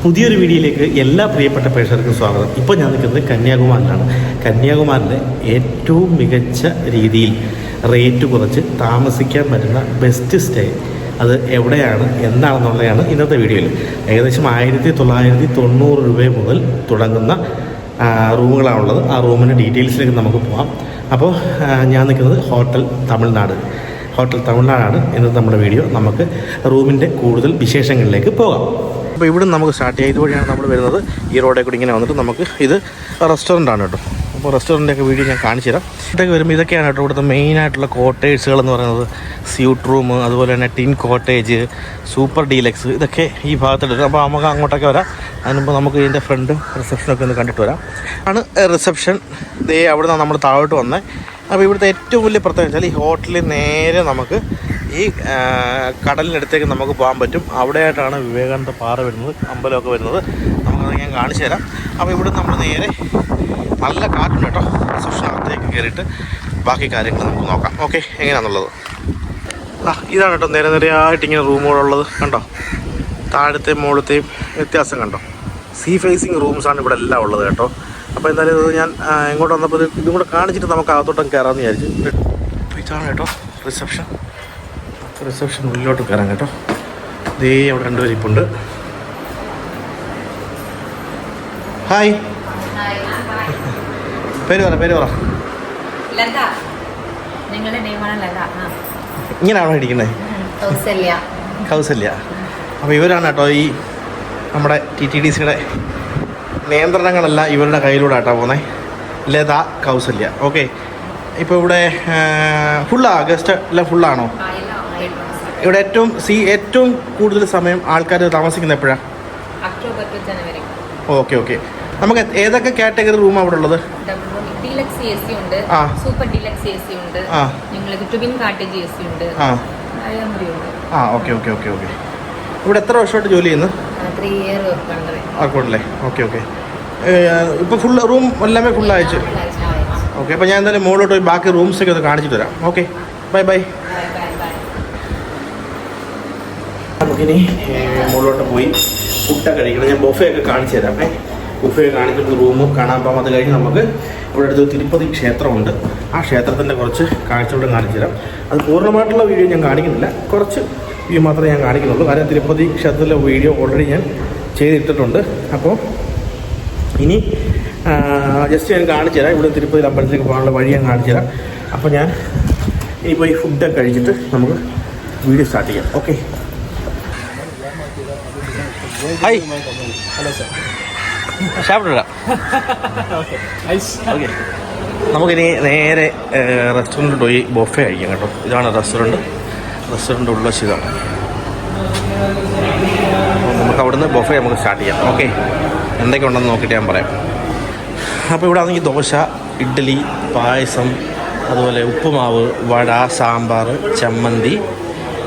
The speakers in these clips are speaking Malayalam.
പുതിയൊരു വീഡിയോയിലേക്ക് എല്ലാ പ്രിയപ്പെട്ട പ്രേക്ഷകർക്കും സ്വാഗതം. ഇപ്പോൾ ഞാൻ നിൽക്കുന്നത് കന്യാകുമാരിലാണ്. കന്യാകുമാരിലെ ഏറ്റവും മികച്ച രീതിയിൽ റേറ്റ് കുറച്ച് താമസിക്കാൻ പറ്റുന്ന ബെസ്റ്റ് സ്റ്റേ അത് എവിടെയാണ് എന്താണെന്നുള്ളതാണ് ഇന്നത്തെ വീഡിയോയിൽ. ഏകദേശം 1990 രൂപ മുതൽ തുടങ്ങുന്ന റൂമുകളാണുള്ളത്. ആ റൂമിൻ്റെ ഡീറ്റെയിൽസിലേക്ക് നമുക്ക് പോകാം. അപ്പോൾ ഞാൻ നിൽക്കുന്നത് ഹോട്ടൽ തമിഴ്നാടാണ് ഇന്നത്തെ നമ്മുടെ വീഡിയോ. നമുക്ക് റൂമിൻ്റെ കൂടുതൽ വിശേഷങ്ങളിലേക്ക് പോകാം. അപ്പോൾ ഇവിടെ നമുക്ക് സ്റ്റാർട്ട് ചെയ്യാം. ഇതുവഴിയാണ് നമ്മൾ വരുന്നത്. ഈ റോഡിൽ കൂടി ഇങ്ങനെ വന്നിട്ട് നമുക്ക് ഇത് റെസ്റ്റോറൻ്റാണ് കേട്ടോ. അപ്പോൾ റെസ്റ്റോറൻ്റൊക്കെ വീഡിയോ ഞാൻ കാണിച്ചു തരാം. ഇവിടേക്ക് വരുമ്പോൾ ഇതൊക്കെയാണ് കേട്ടോ ഇവിടുത്തെ മെയിനായിട്ടുള്ള കോട്ടേഴ്സുകൾ എന്ന് പറയുന്നത്. സ്യൂട്ട് റൂം, അതുപോലെ തന്നെ ടിൻ കോട്ടേജ്, സൂപ്പർ ഡീലക്സ്, ഇതൊക്കെ ഈ ഭാഗത്തുണ്ട്. അപ്പോൾ നമുക്ക് അങ്ങോട്ടൊക്കെ വരാം. അതിനുമ്പോൾ നമുക്ക് ഇതിൻ്റെ ഫ്രണ്ടും റിസപ്ഷനൊക്കെ ഒന്ന് കണ്ടിട്ട് വരാം. ആണ് റിസപ്ഷൻ. ദേ അവിടെ നിന്നാണ് നമ്മൾ താഴോട്ട് വന്നത്. അപ്പോൾ ഇവിടുത്തെ ഏറ്റവും വലിയ പ്രത്യേകത വെച്ചാൽ ഈ ഹോട്ടലിൽ നേരെ നമുക്ക് ഈ കടലിനടുത്തേക്ക് നമുക്ക് പോകാൻ പറ്റും. അവിടെയായിട്ടാണ് വിവേകാനന്ദ പാറ വരുന്നത്, അമ്പലമൊക്കെ വരുന്നത്. നമുക്കത് ഞാൻ കാണിച്ചു തരാം. അപ്പോൾ ഇവിടെ നമ്മൾ നേരെ നല്ല കാറ്റുണ്ട് കേട്ടോ. റിസപ്ഷനകത്തേക്ക് കയറിയിട്ട് ബാക്കി കാര്യങ്ങൾ നമുക്ക് നോക്കാം. ഓക്കെ, എങ്ങനെയാണെന്നുള്ളത്. ഇതാണ് കേട്ടോ നിരനിരയായിട്ട് ഇങ്ങനെ റൂമുകളുള്ളത്. കണ്ടോ, താഴത്തെയും മുകളിലത്തെയും വ്യത്യാസം കണ്ടോ. സീ ഫേസിങ് റൂംസാണ് ഇവിടെ എല്ലാം ഉള്ളത് കേട്ടോ. അപ്പോൾ എന്തായാലും ഇത് ഞാൻ ഇങ്ങോട്ട് വന്നപ്പോൾ ഇതും കൂടെ കാണിച്ചിട്ട് നമുക്ക് അകത്തോട്ടം കയറാമെന്ന് വിചാരിച്ചു. ഇതാണ് കേട്ടോ റിസപ്ഷൻ ഉള്ളിലോട്ട് കയറാം കേട്ടോ. ദേ അവിടെ രണ്ടുപേരും ഇപ്പുണ്ട്. ഹായ്, പേര് പറ. ഇങ്ങനെയാണോ ഇരിക്കുന്നത്? കൗസല്യ. അപ്പോൾ ഇവരാണ് കേട്ടോ ഈ നമ്മുടെ TTDCയുടെ നിയന്ത്രണങ്ങളെല്ലാം ഇവരുടെ കയ്യിലൂടെ ആട്ടോ പോകുന്നത്. ലത, കൗസല്യ. ഓക്കെ, ഇപ്പോൾ ഇവിടെ ഗസ്റ്റ് എല്ലാം ഫുള്ളാണോ? ഇവിടെ ഏറ്റവും കൂടുതൽ സമയം ആൾക്കാർ താമസിക്കുന്നത് എപ്പോഴാണ്? October to January. ഓക്കെ. നമുക്ക് ഏതൊക്കെ കാറ്റഗറി റൂമാണ് അവിടെ ഉള്ളത്? ഡീലക്സ് AC ഉണ്ട്, സൂപ്പർ ഡീലക്സ് AC ഉണ്ട്, നിങ്ങൾക്ക് ട്വിൻ കാട്ടേജ് AC ഉണ്ട്. ഓക്കെ. ഇവിടെ എത്ര വർഷമായിട്ട് ജോലി ചെയ്യുന്നു? 3 year ആക്കോട്ടല്ലേ. ഓക്കെ. ഇപ്പോൾ ഫുൾ റൂം എല്ലാമേ ഫുള്ളായിച്ചു. ഓക്കെ, അപ്പോൾ ഞാൻ എന്തായാലും മുകളിലോട്ട് പോയി ബാക്കി റൂംസൊക്കെ ഒന്ന് കാണിച്ചിട്ട് വരാം. Okay, bye. നമുക്കിനി മുകളിലോട്ട് പോയി ഫുഡൊക്കെ കഴിക്കണം. ഞാൻ ബൊഫയൊക്കെ കാണിച്ചു തരാം. ബൊഫയൊക്കെ കാണിച്ചിട്ട് റൂമും കാണാൻ പോകാം. അത് കഴിഞ്ഞ് നമുക്ക് ഇവിടെ അടുത്ത് തിരുപ്പതി ക്ഷേത്രമുണ്ട്. ആ ക്ഷേത്രത്തിൻ്റെ കുറച്ച് കാഴ്ചകളും കാണിച്ചു തരാം. അത് പൂർണ്ണമായിട്ടുള്ള വീഡിയോ ഞാൻ കാണിക്കുന്നില്ല, കുറച്ച് വ്യൂ മാത്രമേ ഞാൻ കാണിക്കുന്നുള്ളൂ. കാരണം തിരുപ്പതി ക്ഷേത്രത്തിലെ വീഡിയോ ഓൾറെഡി ഞാൻ ചെയ്തിട്ടിട്ടുണ്ട്. അപ്പോൾ ഇനി ജസ്റ്റ് ഞാൻ കാണിച്ചു തരാം. ഇവിടെ തിരുപ്പതി അമ്പലത്തിലേക്ക് പോകാനുള്ള വഴി ഞാൻ കാണിച്ചു തരാം. അപ്പോൾ ഞാൻ ഇനി പോയി ഫുഡൊക്കെ കഴിച്ചിട്ട് നമുക്ക് വീഡിയോ സ്റ്റാർട്ട് ചെയ്യാം. Okay. Hi, hello sir. Okay, നമുക്കിനി നേരെ റെസ്റ്റോറൻറ്റിൽ പോയി ബൊഫെ കഴിക്കാം കേട്ടോ. ഇതാണ് റെസ്റ്റോറൻറ്റ് ഉള്ള ഇതാണ്. നമുക്ക് അവിടുന്ന് ബൊഫെ നമുക്ക് സ്റ്റാർട്ട് ചെയ്യാം. ഓക്കെ, എന്തൊക്കെ ഉണ്ടെന്ന് നോക്കിയിട്ട് ഞാൻ പറയാം. അപ്പോൾ ഇവിടെ ആണെങ്കിൽ ദോശ, ഇഡ്ഡലി, പായസം, അതുപോലെ ഉപ്പുമാവ്, വട, സാമ്പാർ, ചമ്മന്തി,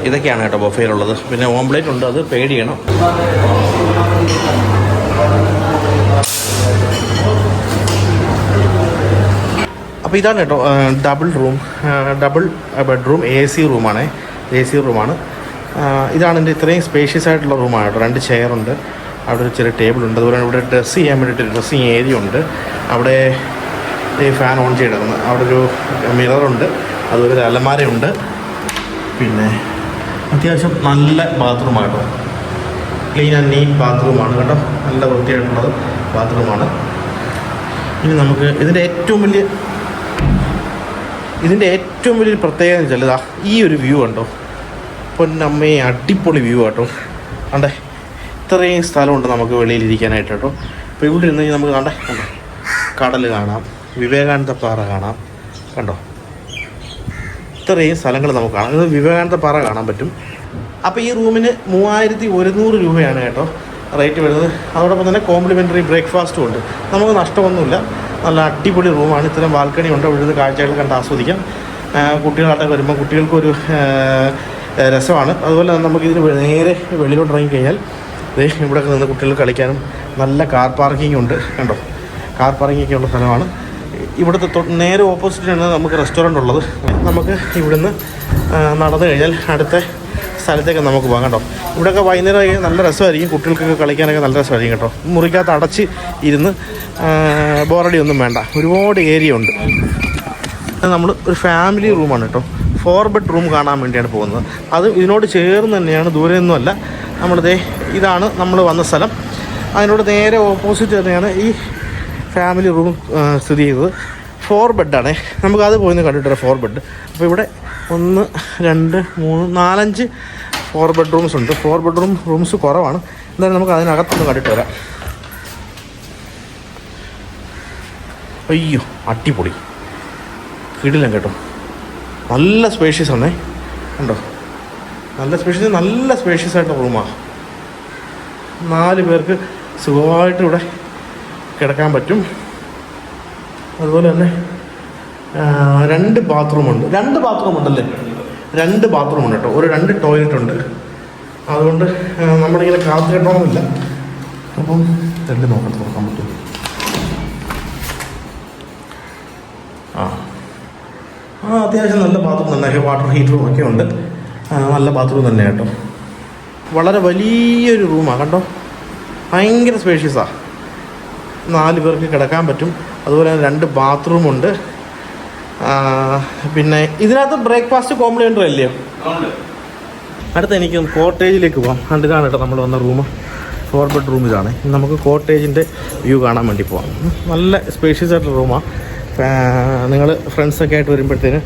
ഇതൊക്കെയാണ് കേട്ടോ ബൊഫയിലുള്ളത്. പിന്നെ ഓംപ്ലേറ്റ് ഉണ്ട്, അത് പേഡ് ചെയ്യണം. അപ്പോൾ ഇതാണ് കേട്ടോ ഡബിൾ ബെഡ്റൂം AC റൂമാണ്. ഇതാണ് എൻ്റെ ഇത്രയും സ്പേഷ്യസ് ആയിട്ടുള്ള റൂമാണ് കേട്ടോ. 2 ചെയറുണ്ട്, അവിടെ ഒരു ചെറിയ ടേബിളുണ്ട്. അതുപോലെ ഇവിടെ ഡ്രസ്സ് ചെയ്യാൻ വേണ്ടിയിട്ട് ഡ്രസ്സിങ് ഏരിയ ഉണ്ട്. അവിടെ ഫാൻ ഓൺ ചെയ്തിടുന്നത്. അവിടെ ഒരു മിററുണ്ട്, അതുപോലെ ഒരു അലമാരയുണ്ട്. പിന്നെ അത്യാവശ്യം നല്ല ബാത്റൂമാണ് കേട്ടോ. ക്ലീൻ ആൻഡ് നീറ്റ് ബാത്റൂമാണ് കേട്ടോ. നല്ല വൃത്തിയായിട്ടുള്ളത് ബാത്റൂമാണ്. ഇനി നമുക്ക് ഇതിൻ്റെ ഏറ്റവും വലിയൊരു പ്രത്യേകത എന്ന് വെച്ചാൽ ഈ ഒരു വ്യൂ കണ്ടോ. പൊന്നമ്മയെ അടിപൊളി വ്യൂ കേട്ടോ. കണ്ടേ, ഇത്രയും സ്ഥലമുണ്ട് നമുക്ക് വെളിയിലിരിക്കാനായിട്ട് കേട്ടോ. അപ്പോൾ ഇവിടെ ഇരുന്ന് നമുക്ക് കണ്ടോ കടൽ കാണാം, വിവേകാനന്ദ പാറ കാണാം. കണ്ടോ, ഇത്രയും സ്ഥലങ്ങൾ നമുക്ക് കാണാം. ഇത് വിവേകാനന്ദ പാറ കാണാൻ പറ്റും. അപ്പോൾ ഈ റൂമിന് 3100 രൂപയാണ് കേട്ടോ റേറ്റ് വരുന്നത്. അതോടൊപ്പം തന്നെ കോംപ്ലിമെൻ്ററി ബ്രേക്ക്ഫാസ്റ്റും ഉണ്ട്. നമുക്ക് നഷ്ടമൊന്നുമില്ല. നല്ല അടിപൊളി റൂമാണ്. ഇത്തരം ബാൽക്കണി ഉണ്ട്, ഇവിടുന്ന് കാഴ്ചകൾ കണ്ട് ആസ്വദിക്കാം. കുട്ടികളായിട്ട് വരുമ്പോൾ കുട്ടികൾക്കൊരു രസമാണ്. അതുപോലെ തന്നെ നമുക്കിതിന് നേരെ വെളിയിലോട്ട് ഇറങ്ങിക്കഴിഞ്ഞാൽ ഇവിടെ നിന്ന് കുട്ടികൾ കളിക്കാനും നല്ല കാർ പാർക്കിംഗ് ഉണ്ട്. കണ്ടോ, കാർ പാർക്കിങ്ങൊക്കെ ഉള്ള സ്ഥലമാണ്. ഇവിടുത്തെ നേരെ ഓപ്പോസിറ്റാണ് നമുക്ക് റെസ്റ്റോറൻ്റ് ഉള്ളത്. നമുക്ക് ഇവിടുന്ന് നടന്നു കഴിഞ്ഞാൽ അടുത്ത സ്ഥലത്തേക്ക് നമുക്ക് പോകാം കേട്ടോ. ഇവിടെയൊക്കെ വൈകുന്നേരം നല്ല രസമായിരിക്കും, കുട്ടികൾക്കൊക്കെ കളിക്കാനൊക്കെ നല്ല രസമായിരിക്കും കേട്ടോ. മുറിക്കകത്ത് അടച്ച് ഇരുന്ന് ബോറടി ഒന്നും വേണ്ട, ഒരുപാട് ഏരിയ ഉണ്ട്. നമ്മൾ ഒരു ഫാമിലി റൂമാണ് കേട്ടോ, 4 ബെഡ്റൂം കാണാൻ വേണ്ടിയാണ് പോകുന്നത്. അത് ഇതിനോട് ചേർന്ന് തന്നെയാണ്, ദൂരെയൊന്നുമല്ല. നമ്മളിതേ ഇതാണ് നമ്മൾ വന്ന സ്ഥലം, അതിനോട് നേരെ ഓപ്പോസിറ്റ് തന്നെയാണ് ഈ ഫാമിലി റൂം സ്ഥിതി ചെയ്തത്. 4 ബെഡാണേ, നമുക്കത് പോയിന്ന് കണ്ടിട്ട് 4 ബെഡ്. അപ്പോൾ ഇവിടെ 1 2 3 4 5 4 ബെഡ്റൂംസ് ഉണ്ട്. 4 ബെഡ്റൂം റൂംസ് കുറവാണ്, എന്തായാലും നമുക്ക് അതിനകത്തൊന്ന് കണ്ടിട്ട് വരാം. അയ്യോ അടിപൊളി, കിടിലം കേട്ടോ. നല്ല സ്പേഷ്യസ് ആണേ, കണ്ടോ, നല്ല സ്പേഷ്യസ് ആയിട്ടുള്ള റൂമാണ്. 4 പേർക്ക് സുഖമായിട്ട് ഇവിടെ കിടക്കാൻ പറ്റും. അതുപോലെ തന്നെ 2 ബാത്റൂമുണ്ട്. 2 ബാത്റൂം ഉണ്ടല്ലേ, 2 ബാത്റൂം ഉണ്ട് കേട്ടോ. 2 ടോയ്ലറ്റ് ഉണ്ട്. അതുകൊണ്ട് നമ്മളിങ്ങനെ കാത്തു കിട്ടണമെന്നില്ല. അപ്പം 2 തുറക്കാൻ പറ്റും. അത്യാവശ്യം നല്ല ബാത്റൂം തന്നെ, വാട്ടർ ഹീറ്ററും ഒക്കെ ഉണ്ട്. നല്ല ബാത്റൂം തന്നെ കേട്ടോ. വളരെ വലിയൊരു റൂമാണ് കണ്ടോ, ഭയങ്കര സ്പേഷ്യസാണ്. 4 പേർക്ക് കിടക്കാൻ പറ്റും. അതുപോലെ തന്നെ 2 ബാത്റൂമുണ്ട്. പിന്നെ ഇതിനകത്ത് ബ്രേക്ക്ഫാസ്റ്റ് കോംപ്ലിമെൻ്ററി അല്ലയോ? അടുത്ത എനിക്ക് കോട്ടേജിലേക്ക് പോകാം. ഇതാണ് കേട്ടോ നമ്മൾ വന്ന റൂം, 4 ബെഡ്റൂം ഇതാണ്. നമുക്ക് കോട്ടേജിൻ്റെ വ്യൂ കാണാൻ വേണ്ടി പോകാം. നല്ല സ്പേഷ്യസ് ആയിട്ടുള്ള റൂമാണ്. നിങ്ങൾ ഫ്രണ്ട്സൊക്കെ ആയിട്ട് വരുമ്പോഴത്തേന്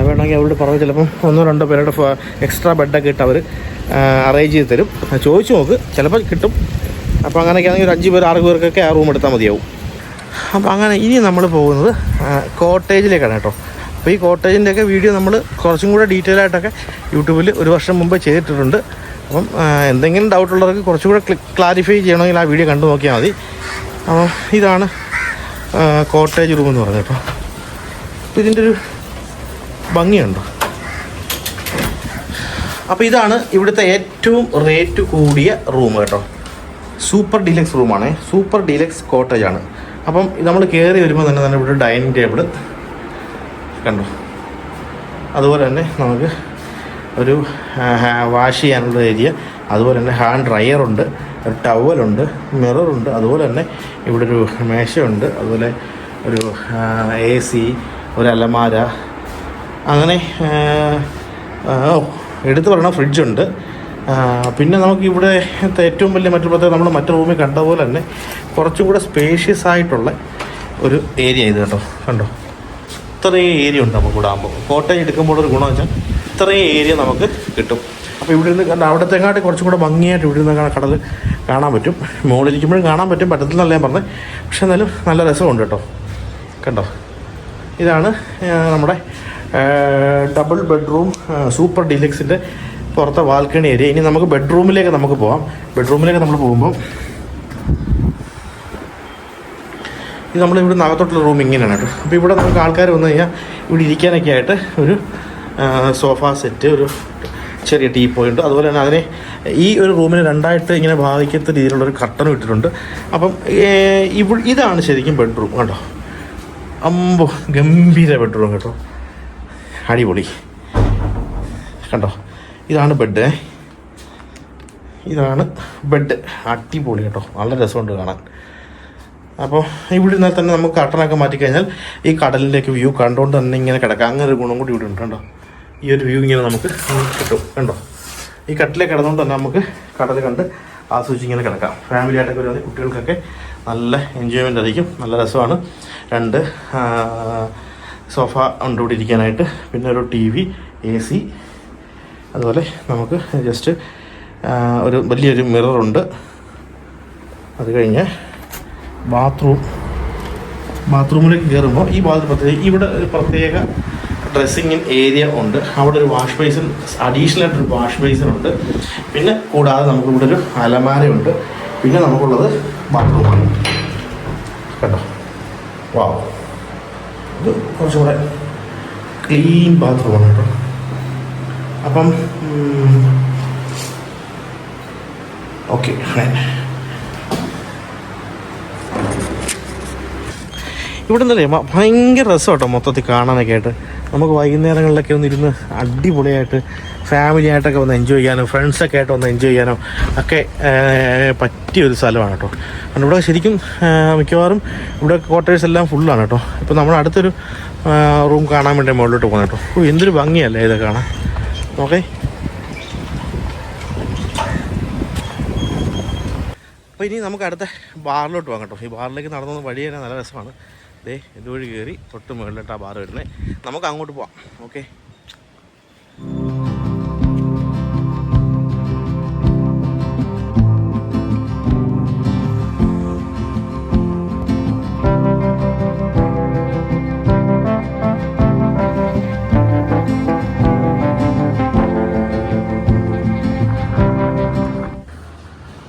വേണമെങ്കിൽ അവരോട് പറഞ്ഞ് ചിലപ്പം 1-2 പേരുടെ എക്സ്ട്രാ ബെഡൊക്കെ ഇട്ട് അവർ അറേഞ്ച് ചെയ്ത് തരും. ചോദിച്ചു നോക്ക്, ചിലപ്പോൾ കിട്ടും. അപ്പോൾ അങ്ങനെയൊക്കെ ആണെങ്കിൽ ഒരു 5 പേർ 6 പേർക്കൊക്കെ ആ റൂം എടുത്താൽ മതിയാവും. അപ്പോൾ അങ്ങനെ ഇനി നമ്മൾ പോകുന്നത് കോട്ടേജിലേക്കാണ് കേട്ടോ. അപ്പോൾ ഈ കോട്ടേജിൻ്റെയൊക്കെ വീഡിയോ നമ്മൾ കുറച്ചും കൂടെ ഡീറ്റെയിൽ ആയിട്ടൊക്കെ യൂട്യൂബിൽ 1 വർഷം മുമ്പ് ചെയ്തിട്ടിട്ടുണ്ട്. അപ്പം എന്തെങ്കിലും ഡൗട്ടുള്ളവർക്ക് കുറച്ചുകൂടെ ക്ലാരിഫൈ ചെയ്യണമെങ്കിൽ ആ വീഡിയോ കണ്ടു നോക്കിയാൽ മതി. അപ്പോൾ ഇതാണ് കോട്ടേജ് റൂം എന്ന് പറഞ്ഞത് കേട്ടോ. അപ്പോൾ ഇതിൻ്റെ ഒരു ഭംഗിയുണ്ടോ. അപ്പോൾ ഇതാണ് ഇവിടുത്തെ ഏറ്റവും റേറ്റ് കൂടിയ റൂം കേട്ടോ. സൂപ്പർ ഡീലക്സ് റൂമാണ്, സൂപ്പർ ഡീലക്സ് കോട്ടേജാണ്. അപ്പം നമ്മൾ കയറി വരുമ്പോൾ തന്നെ ഇവിടെ ഡൈനിങ് ടേബിൾ കണ്ടോ. അതുപോലെ തന്നെ നമുക്ക് ഒരു വാഷ് ചെയ്യാനുള്ള ഏരിയ, അതുപോലെ തന്നെ ഹാൻഡ് ഡ്രയറുണ്ട്, ഒരു ടവലുണ്ട്, മിററുണ്ട്. അതുപോലെ തന്നെ ഇവിടെ ഒരു മേശയുണ്ട്, അതുപോലെ ഒരു AC, ഒരു അലമാര, അങ്ങനെ എടുത്തു പറയണ ഫ്രിഡ്ജുണ്ട്. പിന്നെ നമുക്ക് ഇവിടെ ഏറ്റവും വലിയ മറ്റൊരു പ്രത്യേകത, നമ്മൾ മറ്റു റൂമിൽ കണ്ട പോലെ തന്നെ കുറച്ചും കൂടെ സ്പേഷ്യസ് ആയിട്ടുള്ള ഒരു ഏരിയ ഇത് കേട്ടോ. കണ്ടോ, ഇത്രയും ഏരിയ ഉണ്ട് നമുക്കിവിടെ ആകുമ്പോൾ. കോട്ടയം എടുക്കുമ്പോൾ ഒരു ഗുണം വെച്ചാൽ ഇത്രയും ഏരിയ നമുക്ക് കിട്ടും. അപ്പോൾ ഇവിടെ നിന്ന് കണ്ട അവിടത്തെങ്ങാട്ടി കുറച്ചും കൂടെ ഭംഗിയായിട്ട് ഇവിടെ നിന്ന് കടൽ കാണാൻ പറ്റും. മുകളിലിരിക്കുമ്പോഴും കാണാൻ പറ്റത്തില്ലെന്നല്ല ഞാൻ പറഞ്ഞത്, പക്ഷെ എന്നാലും നല്ല രസമുണ്ട് കേട്ടോ. കണ്ടോ, ഇതാണ് നമ്മുടെ ഡബിൾ ബെഡ്റൂം സൂപ്പർ ഡീലക്സിൻ്റെ പുറത്തെ ബാൽക്കണി ഏരിയ. ഇനി നമുക്ക് ബെഡ്റൂമിലേക്ക് നമുക്ക് പോകാം. ബെഡ്റൂമിലേക്ക് നമ്മൾ പോകുമ്പോൾ ഇത് നമ്മൾ ഇവിടെ അകത്തോട്ടുള്ള റൂം ഇങ്ങനെയാണ് കേട്ടോ. അപ്പോൾ ഇവിടെ നമുക്ക് ആൾക്കാർ വന്നു കഴിഞ്ഞാൽ ഇവിടെ ഇരിക്കാനൊക്കെ ആയിട്ട് ഒരു സോഫ സെറ്റ്, ഒരു ചെറിയ ടീ പോയിൻ്റ്, അതുപോലെ തന്നെ അതിനെ ഈ ഒരു റൂമിന് 2ആയിട്ട് ഇങ്ങനെ ഭാഗിക്കത്ത രീതിയിലുള്ളൊരു കർട്ടനും ഇട്ടിട്ടുണ്ട്. അപ്പം ഇതാണ് ശരിക്കും ബെഡ്റൂം കേട്ടോ. അമ്പോ ഗംഭീര ബെഡ്റൂം കേട്ടോ, അടിപൊളി കണ്ടോ. ഇതാണ് ബെഡ്, ഇതാണ് ബെഡ്, അടിപൊളി കേട്ടോ, നല്ല രസമുണ്ട് കാണാൻ. അപ്പോൾ ഇവിടെ നിന്നാൽ തന്നെ നമുക്ക് കർട്ടനൊക്കെ മാറ്റിക്കഴിഞ്ഞാൽ ഈ കടലിൻ്റെയൊക്കെ വ്യൂ കണ്ടുകൊണ്ട് തന്നെ ഇങ്ങനെ കിടക്കാം. അങ്ങനെ ഒരു ഗുണം കൂടി ഇവിടെ ഉണ്ട് കണ്ടോ. ഈ ഒരു വ്യൂ ഇങ്ങനെ നമുക്ക് കിട്ടും കണ്ടോ. ഈ കട്ടിലേക്ക് കിടന്നുകൊണ്ട് തന്നെ നമുക്ക് കടൽ കണ്ട് ആസ്വദിച്ച് ഇങ്ങനെ കിടക്കാം. ഫാമിലി ആയിട്ടൊക്കെ വരുന്നത് കുട്ടികൾക്കൊക്കെ നല്ല എൻജോയ്മെൻ്റ് ആയിരിക്കും, നല്ല രസമാണ്. 2 സോഫ ഉണ്ട് ഇവിടെ ഇരിക്കാനായിട്ട്, പിന്നെ ഒരു TV, AC, അതുപോലെ നമുക്ക് ജസ്റ്റ് ഒരു വലിയൊരു മിററുണ്ട്. അത് കഴിഞ്ഞ് ബാത്റൂമിലേക്ക് കയറുമ്പോൾ ഈ ഇവിടെ ഒരു പ്രത്യേക ഡ്രസ്സിങ് ഏരിയ ഉണ്ട്. അവിടെ ഒരു വാഷ് ബേസിൻ, അഡീഷണൽ ആയിട്ടൊരു വാഷ് ബേസിൻ ഉണ്ട്. പിന്നെ കൂടാതെ നമുക്ക് ഇവിടെ ഒരു അലമാരയുണ്ട്. പിന്നെ നമുക്കുള്ളത് ബാത്റൂമാണ് കേട്ടോ. വാവ്, ഇത് കുറച്ചുകൂടെ ക്ലീൻ ബാത്റൂമാണ് കേട്ടോ. അപ്പം ഓക്കെ, ഇവിടെ നിന്നല്ലേ ഭയങ്കര രസം കേട്ടോ മൊത്തത്തിൽ കാണാനൊക്കെ ആയിട്ട്. നമുക്ക് വൈകുന്നേരങ്ങളിലൊക്കെ ഒന്ന് ഇരുന്ന് അടിപൊളിയായിട്ട് ഫാമിലി ആയിട്ടൊക്കെ വന്ന് എൻജോയ് ചെയ്യാനോ ഫ്രണ്ട്സൊക്കെ ആയിട്ട് വന്ന് എൻജോയ് ചെയ്യാനോ ഒക്കെ പറ്റിയൊരു സ്ഥലമാണ് കേട്ടോ. കാരണം ഇവിടെ ശരിക്കും മിക്കവാറും ഇവിടെ ക്വാർട്ടേഴ്സ് എല്ലാം ഫുള്ളാണ് കേട്ടോ. ഇപ്പോൾ നമ്മൾ അടുത്തൊരു റൂം കാണാൻ വേണ്ടി മുകളിലോട്ട് പോകുന്നത് കേട്ടോ. എന്തൊരു ഭംഗിയല്ലേ ഇതൊക്കെ കാണാൻ. ഓക്കെ, അപ്പോൾ ഇനി നമുക്ക് അടുത്ത ബാറിലോട്ട് പോകാം കേട്ടോ. ഈ ബാറിലേക്ക് നടന്നു വഴി തന്നെ നല്ല രസമാണ്. ഇതുവഴി കയറി തൊട്ട് മുകളിലോട്ട് ആ ബാർ വരുന്നത്. നമുക്ക് അങ്ങോട്ട് പോവാം. ഓക്കെ,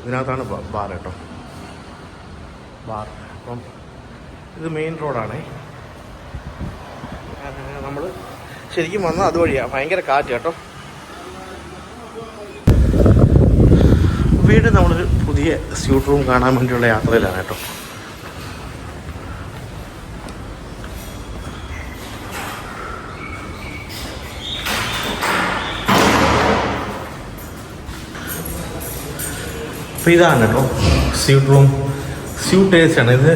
ഇതിനകത്താണ് ബാർ കേട്ടോ. ബാർ അപ്പം ഇത് മെയിൻ റോഡാണേ. നമ്മൾ ശരിക്കും വന്നാൽ അതുവഴിയാണ്. ഭയങ്കര കാറ്റ് കേട്ടോ. വീണ്ടും നമ്മളൊരു പുതിയ സ്യൂട്ട് റൂം കാണാൻ വേണ്ടിയുള്ള യാത്രയിലാണ് കേട്ടോ. അപ്പോൾ ഇതാണ് കേട്ടോ സ്യൂട്ട് റൂം. സ്യൂട്ടേഴ്സ് ആണ് ഇത്.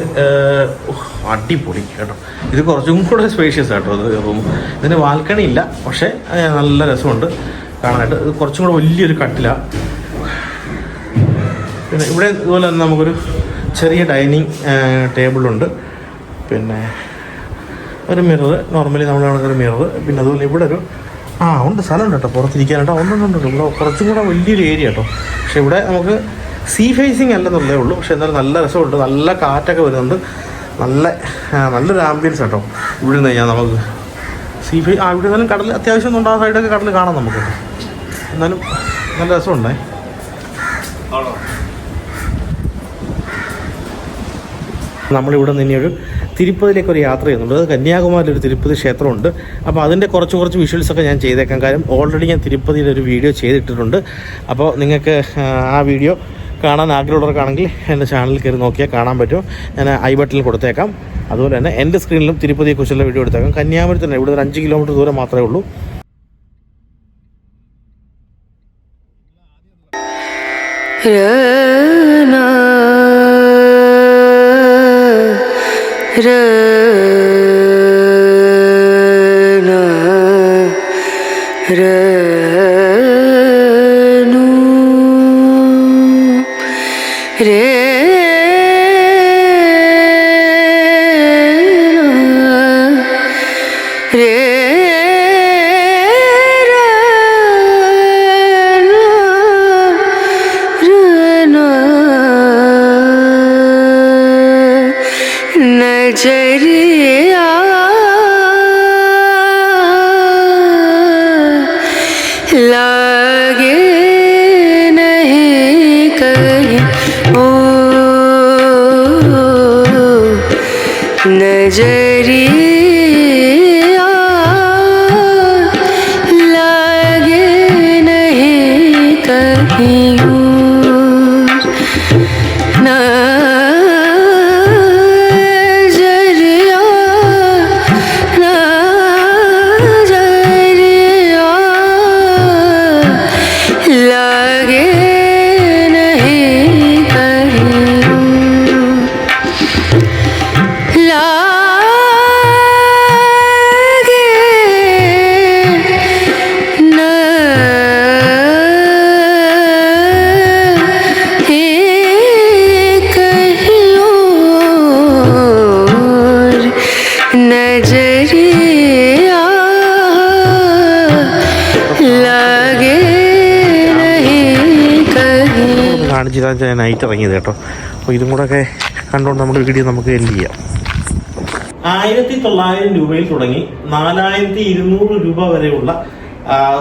അടിപൊളി കേട്ടോ. ഇത് കുറച്ചും കൂടെ സ്പേഷ്യസ് കേട്ടോ ഇത് റൂം. ഇതിന് ബാൽക്കണി ഇല്ല, പക്ഷേ നല്ല രസമുണ്ട് കാണാനായിട്ട്. ഇത് കുറച്ചും കൂടെ വലിയൊരു കട്ടിലാണ്. പിന്നെ ഇവിടെ ഇതുപോലെ തന്നെ നമുക്കൊരു ചെറിയ ഡൈനിങ് ടേബിളുണ്ട്. പിന്നെ ഒരു മിറർ, നോർമലി നമ്മൾ കാണുന്നൊരു മിറർ. പിന്നെ അതുപോലെ ഇവിടെ ഒരു ഉണ്ട് സ്ഥലമുണ്ട് കേട്ടോ പുറത്തിരിക്കാനായിട്ടോ. ഒന്നുണ്ട് ഇവിടെ കുറച്ചും കൂടെ വലിയൊരു ഏരിയ കേട്ടോ. പക്ഷെ ഇവിടെ നമുക്ക് സീ ഫേസിങ് അല്ലെന്നുള്ളേ ഉള്ളൂ. പക്ഷെ എന്നാലും നല്ല രസമുണ്ട്. നല്ല കാറ്റൊക്കെ വരുന്നുണ്ട്. നല്ലൊരു ആംബിയൻസ് കേട്ടോ ഇവിടെ നിന്ന് കഴിഞ്ഞാൽ നമുക്ക്. ഇവിടെ നിന്നാലും കടൽ അത്യാവശ്യം ഒന്നും ആ സൈഡൊക്കെ കടൽ കാണാം നമുക്ക്. എന്നാലും നല്ല രസമുണ്ടേ. നമ്മളിവിടെ നിന്ന് ഇനിയൊരു തിരുപ്പതിയിലേക്ക് ഒരു യാത്ര ചെയ്യുന്നുണ്ട്. അത് കന്യാകുമാരിയിൽ ഒരു തിരുപ്പതി ക്ഷേത്രമുണ്ട്. അപ്പോൾ അതിൻ്റെ കുറച്ച് വിഷ്വൽസൊക്കെ ഞാൻ ചെയ്തേക്കാം. കാര്യം ഓൾറെഡി ഞാൻ തിരുപ്പതിയിലൊരു വീഡിയോ ചെയ്തിട്ടിട്ടുണ്ട്. അപ്പോൾ നിങ്ങൾക്ക് ആ വീഡിയോ കാണാൻ ആഗ്രഹമുള്ളവർക്കാണെങ്കിൽ എൻ്റെ ചാനലിൽ കയറി നോക്കിയാൽ കാണാൻ പറ്റും. ഞാൻ ഐ ബട്ടണിൽ കൊടുത്തേക്കാം. അതുപോലെ തന്നെ എൻ്റെ സ്ക്രീനിലും തിരുപ്പതിയെക്കുറിച്ചുള്ള വീഡിയോ എടുത്തേക്കാം. കന്യാകുമാരി തന്നെ ഇവിടെ ഒരു 5 കിലോമീറ്റർ ദൂരം മാത്രമേ ഉള്ളൂ. नजरिया लागे नहीं कहीं ओ नजरिया लागे नहीं कहीं കാണിച്ചിട്ടാണ് നൈറ്റ് ഇറങ്ങിയത് കേട്ടോ. അപ്പോൾ ഇതും കൂടെ ഒക്കെ കണ്ടുകൊണ്ട് നമ്മുടെ വീഡിയോ നമുക്ക് എൻഡ് ചെയ്യാം. 1900 രൂപയിൽ തുടങ്ങി 4200 രൂപ വരെയുള്ള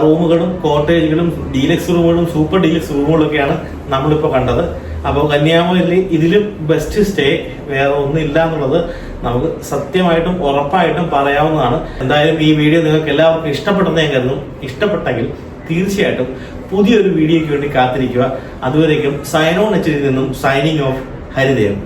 റൂമുകളും കോട്ടേജുകളും ഡീലക്സ് റൂമുകളും സൂപ്പർ ഡീലക്സ് റൂമുകളൊക്കെയാണ് നമ്മളിപ്പോൾ കണ്ടത്. അപ്പോൾ കന്യാകുമാരിയിൽ ഇതിലും ബെസ്റ്റ് സ്റ്റേ വേറെ ഒന്നും ഇല്ല എന്നുള്ളത് നമുക്ക് സത്യമായിട്ടും ഉറപ്പായിട്ടും പറയാവുന്നതാണ്. എന്തായാലും ഈ വീഡിയോ നിങ്ങൾക്ക് എല്ലാവർക്കും ഇഷ്ടപ്പെട്ടെന്ന് ഞാൻ കരുതുന്നു. ഇഷ്ടപ്പെട്ടെങ്കിൽ തീർച്ചയായിട്ടും പുതിയൊരു വീഡിയോയ്ക്ക് വേണ്ടി കാത്തിരിക്കുക. അതുവരേക്കും സൈൻ ഓൺ എച്ചിൽ നിന്നും സൈനിങ് ഓഫ് ഹരിദേവ്.